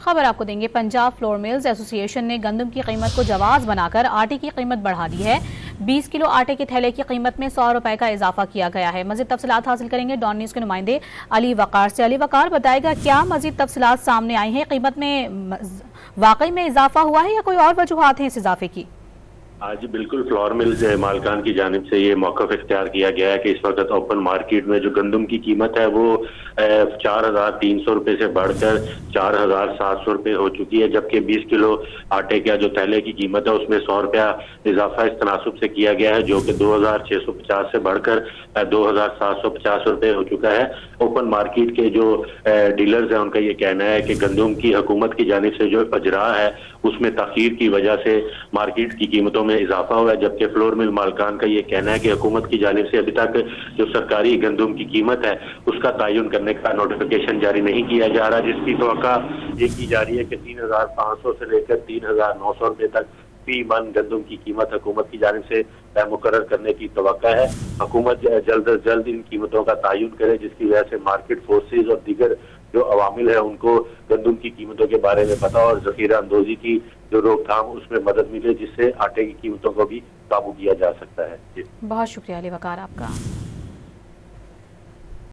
خبر آپ کو دیں گے، پنجاب فلور ملز ایسوسی ایشن نے گندم کی قیمت کو جواز بنا کر آٹے کی قیمت بڑھا دی ہے۔ 20 کلو آٹے کے تھیلے کی قیمت میں 100 روپے کا اضافہ کیا گیا ہے۔ مزید تفصیلات حاصل کریں گے ڈان نیوز کے نمائندے علی وقار سے۔ علی وقار، بتائے گا کیا مزید تفصیلات سامنے آئی ہیں؟ قیمت میں واقعی میں اضافہ ہوا ہے یا کوئی اور وجوہات ہیں اس اضافے کی؟ آج بالکل فلور ملز مالکان کی جانب سے یہ موقف اختیار کیا گیا ہے کہ اس وقت اوپن مارکیٹ میں جو گندم کی قیمت ہے وہ 4,300 روپے سے بڑھ کر 4,700 روپے ہو چکی ہے، جبکہ 20 کلو آٹے کا جو تھیلے کی قیمت ہے اس میں 100 روپیہ اضافہ اس تناسب سے کیا گیا ہے، جو کہ 2,650 سے بڑھ کر 2,750 روپے ہو چکا ہے۔ اوپن مارکیٹ کے جو ڈیلرز ہیں ان کا یہ کہنا ہے کہ گندم کی حکومت کی جانب سے جو اجراء ہے اس میں تاخیر کی وجہ سے مارکیٹ کی قیمتوں میں اضافہ ہوا ہے، جبکہ فلور مل مالکان کا یہ کہنا ہے کہ حکومت کی جانب سے ابھی تک جو سرکاری گندم کی قیمت ہے اس کا تعین کرنے کا نوٹیفیکیشن جاری نہیں کیا جا رہا، جس کی توقع یہ کی جا رہی ہے کہ 3,500 سے لے کر 3,900 روپے تک فی من گندم کی قیمت حکومت کی جانب سے مقرر کرنے کی توقع ہے۔ حکومت جلد از جلد ان قیمتوں کا تعین کرے، جس کی وجہ سے مارکیٹ فورسز اور دیگر جو عوامل ہیں ان کو گندم کی قیمتوں کے بارے میں پتہ اور ذخیرہ اندوزی کی جو روک تھام اس میں مدد ملے، جس سے آٹے کی قیمتوں کو بھی قابو کیا جا سکتا ہے۔ بہت شکریہ علی وقار آپ کا۔